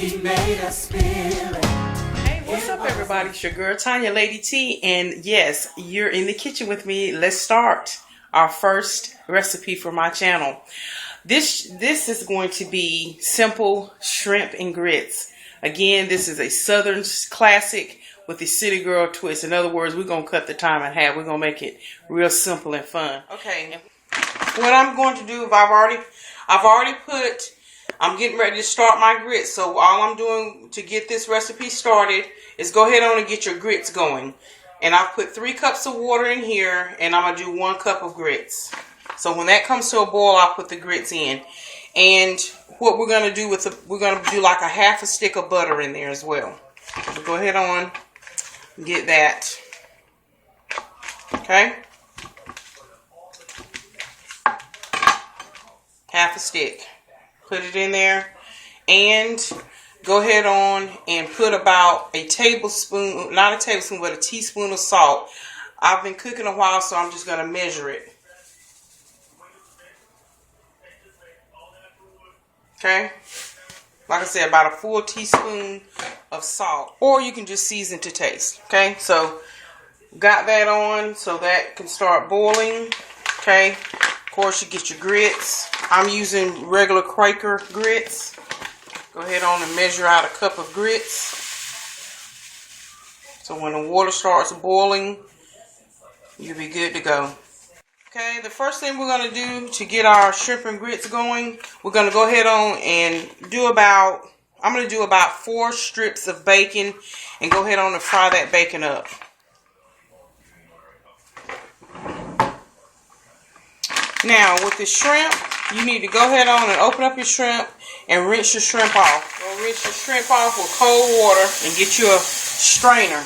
He made a spirit. Hey, what's up, everybody? It's your girl Tanya, Lady T, and yes, you're in the kitchen with me. Let's start our first recipe for my channel. This is going to be simple shrimp and grits. Again, this is a Southern classic with the city girl twist. In other words, we're gonna cut the time in half. We're gonna make it real simple and fun. Okay, what I'm going to do, I'm getting ready to start my grits. So all I'm doing to get this recipe started is go ahead on and get your grits going. And I've put 3 cups of water in here, and I'm gonna do 1 cup of grits. So when that comes to a boil, I'll put the grits in. And what we're gonna do we're gonna do like a half a stick of butter in there as well. So go ahead on, get that. Okay. Half a stick. Put it in there. And go ahead on and put about a tablespoon, not a tablespoon, but a teaspoon of salt. I've been cooking a while, so I'm just going to measure it. Okay. Like I said, about a full teaspoon of salt. Or you can just season to taste. Okay. So, got that on so that can start boiling. Okay. Of course, you get your grits. I'm using regular Quaker Grits. Go ahead on and measure out a cup of grits. So when the water starts boiling, you'll be good to go. Okay, the first thing we're going to do to get our shrimp and grits going, we're going to go ahead on and I'm going to do about 4 strips of bacon and go ahead on and fry that bacon up. Now, with the shrimp, you need to go ahead on and open up your shrimp and rinse your shrimp off. Go rinse your shrimp off with cold water and get you a strainer.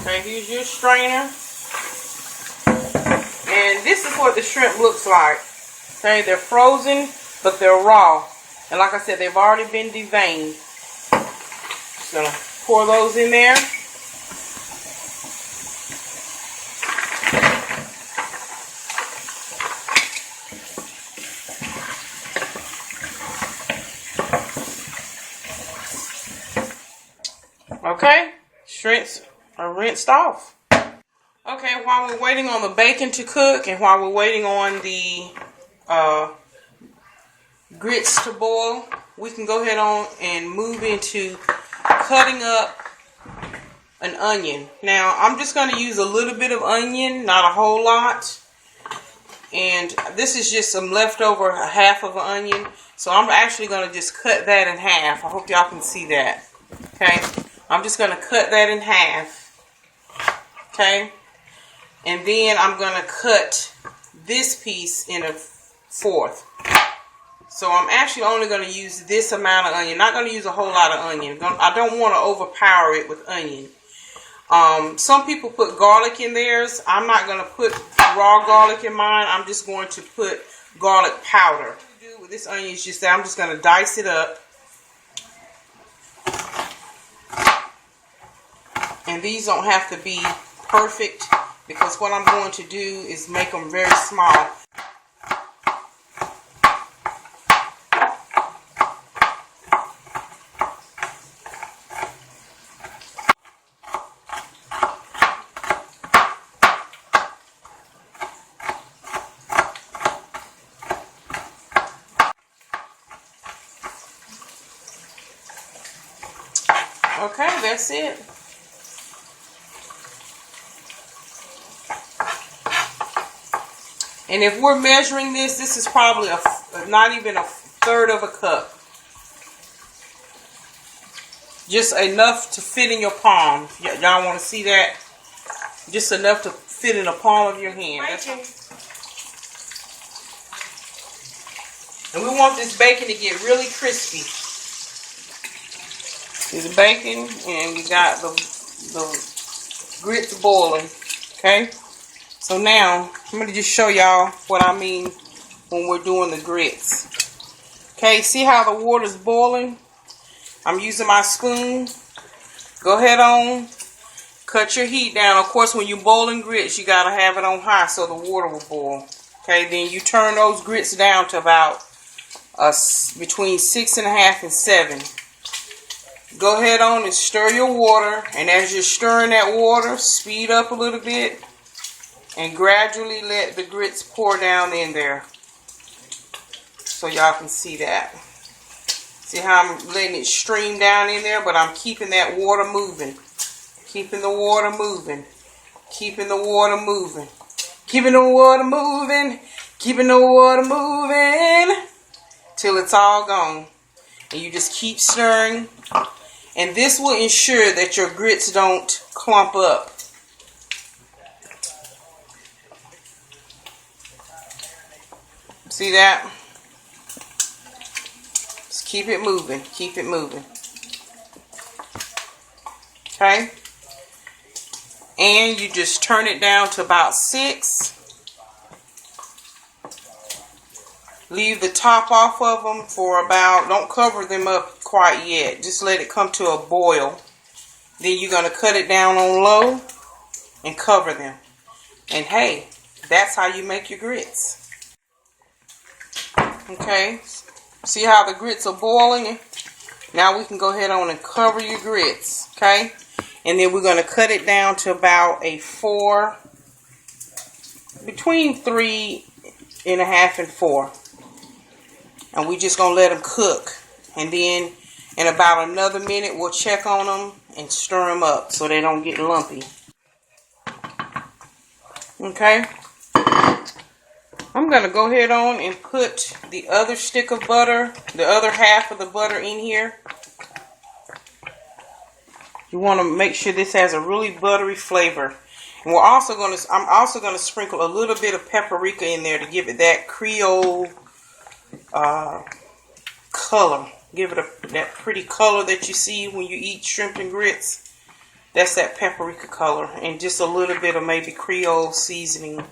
Okay, here's your strainer. And this is what the shrimp looks like. Okay, they're frozen, but they're raw. And like I said, they've already been deveined. Just gonna pour those in there. Okay, shrimps are rinsed off. Okay, while we're waiting on the bacon to cook and while we're waiting on the grits to boil, we can go ahead on and move into cutting up an onion. Now, I'm just going to use a little bit of onion, not a whole lot. And this is just some leftover half of an onion. So I'm actually going to just cut that in half. I hope y'all can see that. Okay. I'm just going to cut that in half. Okay. And then I'm going to cut this piece in a fourth. So I'm actually only going to use this amount of onion. Not going to use a whole lot of onion. I don't want to overpower it with onion. Some people put garlic in theirs. I'm not going to put raw garlic in mine. I'm just going to put garlic powder. What I do with this onion is just that I'm just going to dice it up. And these don't have to be perfect because what I'm going to do is make them very small. Okay, that's it. And if we're measuring this is probably not even a third of a cup. Just enough to fit in your palm. Y'all want to see that? Just enough to fit in the palm of your hand. That's and we want this bacon to get really crispy. Here's the bacon, and we got the grits boiling. Okay? So now, I'm going to just show y'all what I mean when we're doing the grits. Okay, see how the water's boiling? I'm using my spoon. Go ahead on, cut your heat down. Of course, when you're boiling grits, you got to have it on high so the water will boil. Okay, then you turn those grits down to about between 6.5 and 7. Go ahead on and stir your water, and as you're stirring that water, speed up a little bit and gradually let the grits pour down in there so y'all can see that. See how I'm letting it stream down in there, but I'm keeping that water moving. Keeping the water moving. Keeping the water moving. Keeping the water moving. Keeping the water moving till it's all gone. And you just keep stirring. And this will ensure that your grits don't clump up. See that? Just keep it moving. Keep it moving. Okay? And you just turn it down to about 6. Leave the top off of them for about, don't cover them up quite yet. Just let it come to a boil. Then you're going to cut it down on low and cover them. And hey, that's how you make your grits. Okay, see how the grits are boiling? Now we can go ahead on and cover your grits. Okay, and then we're going to cut it down to about a 4, between 3.5 and 4. And we just going to let them cook. And then in about another minute, we'll check on them and stir them up so they don't get lumpy. Okay. I'm going to go ahead on and put the other stick of butter, the other half of the butter in here. You want to make sure this has a really buttery flavor. And I'm also going to sprinkle a little bit of paprika in there to give it that creole color. Give it that pretty color that you see when you eat shrimp and grits. That's that paprika color. And just a little bit of maybe creole seasoning.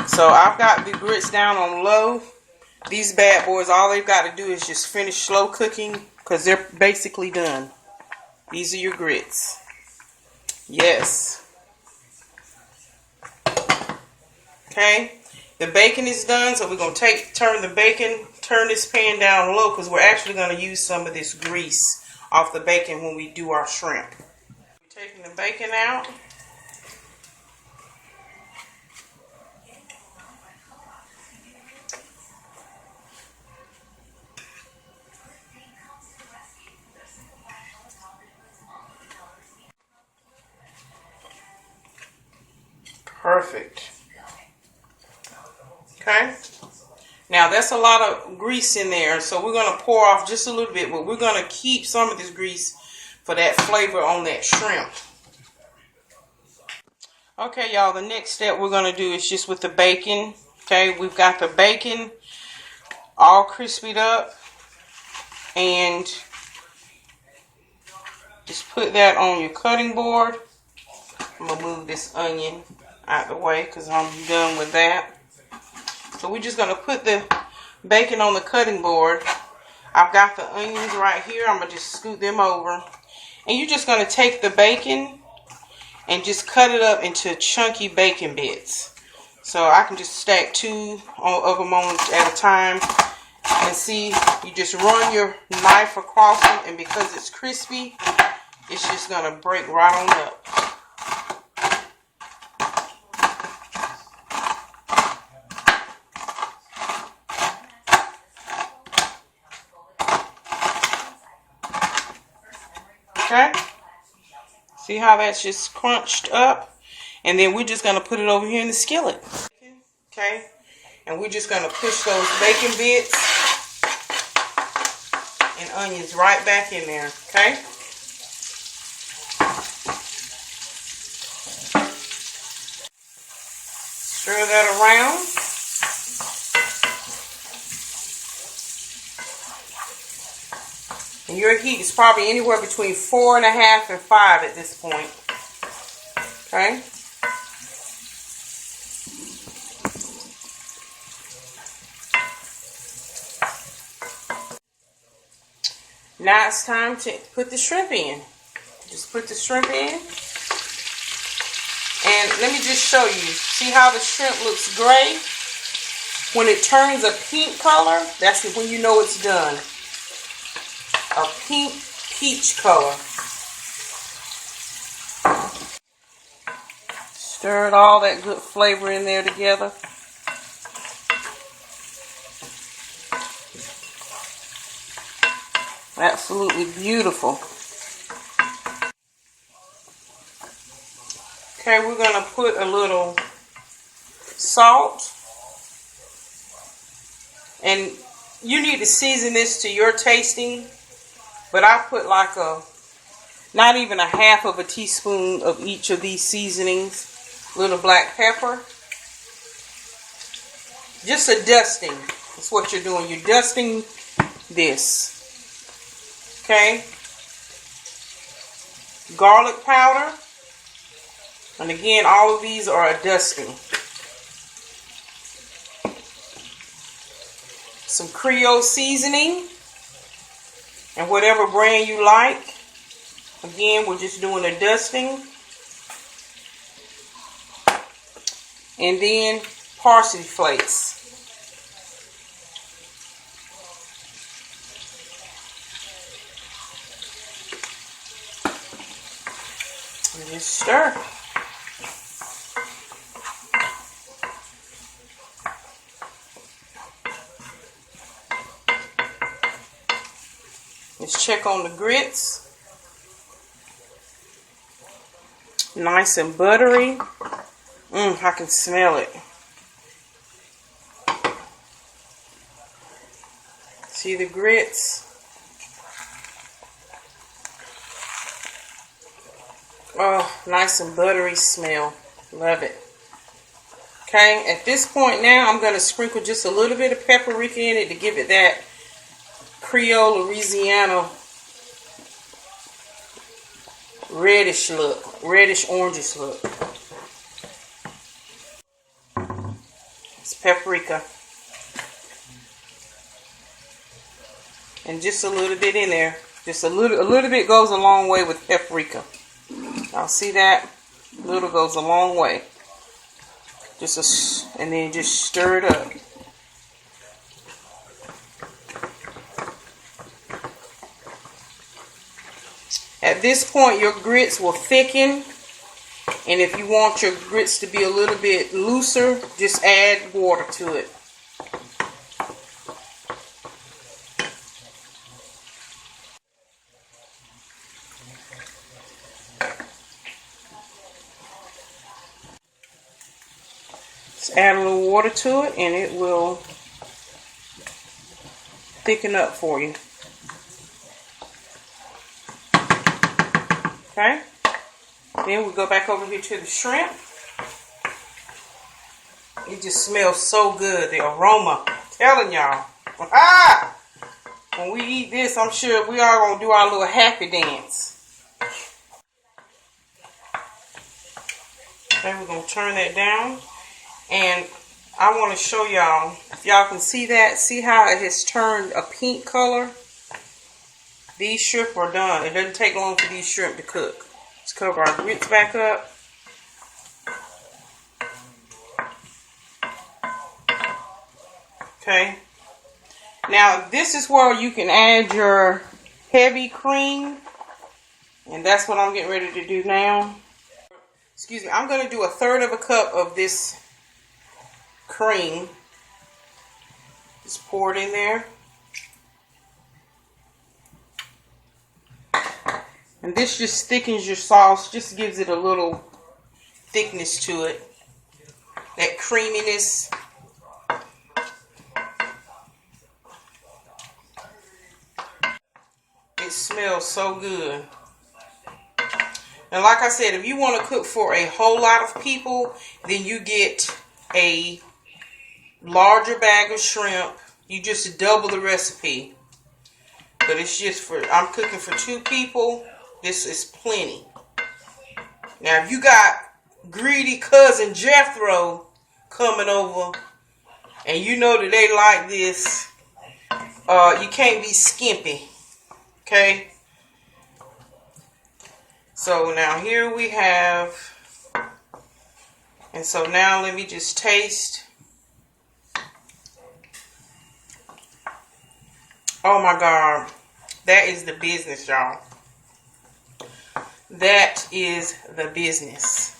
So I've got the grits down on low. These bad boys, all they've got to do is just finish slow cooking because they're basically done. These are your grits. Yes. Okay. The bacon is done, so we're going to turn this pan down low because we're actually going to use some of this grease off the bacon when we do our shrimp. We're taking the bacon out. Perfect. Okay. Now that's a lot of grease in there, so we're going to pour off just a little bit, but we're going to keep some of this grease for that flavor on that shrimp. Okay, y'all, the next step we're going to do is just with the bacon. Okay, we've got the bacon all crispied up, and just put that on your cutting board. I'm going to move this onion out the way because I'm done with that. So we're just going to put the bacon on the cutting board. I've got the onions right here. I'm going to just scoot them over. And you're just going to take the bacon and just cut it up into chunky bacon bits. So I can just stack 2 of them on at a time. And see, you just run your knife across it, and because it's crispy, it's just going to break right on up. Okay, see how that's just crunched up? And then we're just going to put it over here in the skillet. Okay, and we're just going to push those bacon bits and onions right back in there. Okay, stir that around. And your heat is probably anywhere between 4.5 and 5 at this point. Okay. Now it's time to put the shrimp in. Just put the shrimp in. And let me just show you. See how the shrimp looks gray? When it turns a pink color, that's when you know it's done. A pink peach color. Stirred all that good flavor in there together. Absolutely beautiful. Okay, we're going to put a little salt. And you need to season this to your tasting. But I put like not even a half of a teaspoon of each of these seasonings. Little black pepper. Just a dusting. That's what you're doing. You're dusting this. Okay. Garlic powder. And again, all of these are a dusting. Some Creole seasoning. And whatever brand you like. Again, we're just doing a dusting. And then parsley flakes. And just stir. Let's check on the grits. Nice and buttery. I can smell it. See the grits? Oh, nice and buttery smell. Love it. Okay, at this point now, I'm going to sprinkle just a little bit of paprika in it to give it that Creole Louisiana reddish look, reddish orangish look. It's paprika. And just a little bit in there. Just a little bit goes a long way with paprika. Now see that? A little goes a long way. And then just stir it up. At this point, your grits will thicken. And if you want your grits to be a little bit looser, just add water to it. Just add a little water to it and it will thicken up for you. Okay? Then we go back over here to the shrimp. It just smells so good. The aroma. I'm telling y'all. When we eat this, I'm sure we are going to do our little happy dance. Okay, we're going to turn that down. And I want to show y'all, if y'all can see that, see how it has turned a pink color? These shrimp are done. It doesn't take long for these shrimp to cook. Let's cover our grits back up. Okay. Now, this is where you can add your heavy cream. And that's what I'm getting ready to do now. Excuse me. I'm going to do 1/3 cup of this cream. Just pour it in there. And this just thickens your sauce, just gives it a little thickness to it. That creaminess. It smells so good. And like I said, if you want to cook for a whole lot of people, then you get a larger bag of shrimp. You just double the recipe. But it's just for, I'm cooking for 2 people. This is plenty. Now, if you got greedy cousin Jethro coming over, and you know that they like this, you can't be skimpy. Okay? So, now here we have And so now let me just taste. Oh my God. That is the business, y'all. That is the business.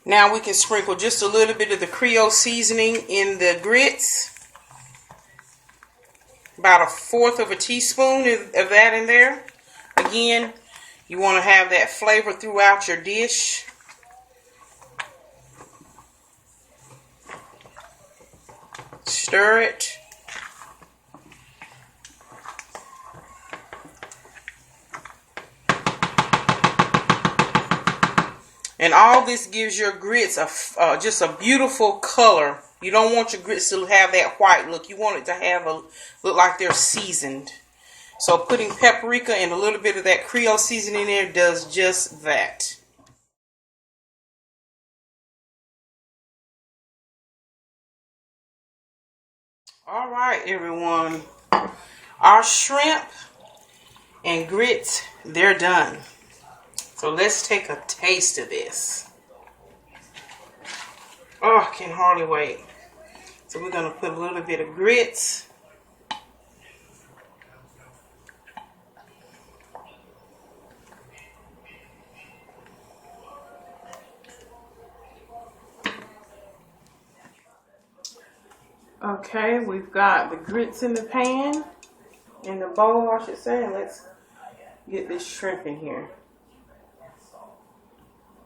Now we can sprinkle just a little bit of the Creole seasoning in the grits. About 1/4 teaspoon of that in there. Again, you want to have that flavor throughout your dish. Stir it. And all this gives your grits just a beautiful color. You don't want your grits to have that white look. You want it to have look like they're seasoned. So putting paprika and a little bit of that Creole seasoning in there does just that. All right, everyone. Our shrimp and grits, they're done. So let's take a taste of this. Oh, I can hardly wait. So we're going to put a little bit of grits. Okay, we've got the grits in the pan, in the bowl, I should say. And let's get this shrimp in here.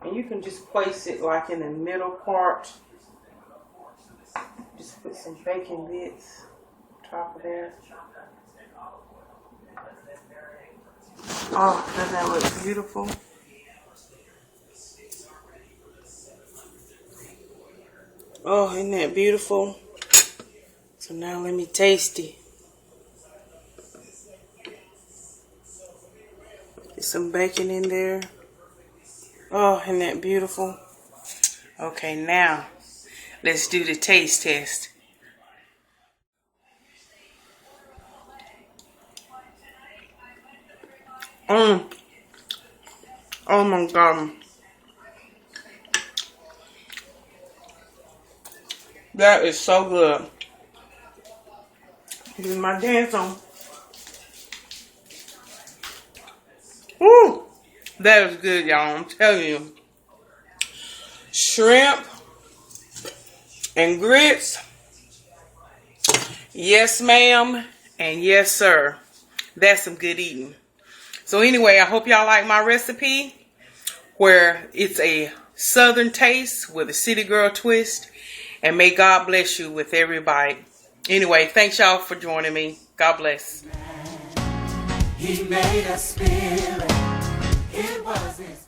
And you can just place it like in the middle part. Just put some bacon bits on top of that. Oh, doesn't that look beautiful? Oh, isn't that beautiful? So now let me taste it. Get some bacon in there. Oh, isn't that beautiful? Okay, now let's do the taste test. Oh my God. That is so good. Give me my dance on. Woo! That is good, y'all. I'm telling you. Shrimp and grits. Yes, ma'am. And yes, sir. That's some good eating. So anyway, I hope y'all like my recipe where it's a southern taste with a city girl twist. And may God bless you with every bite. Anyway, thanks y'all for joining me. God bless. He made a spirit. It was his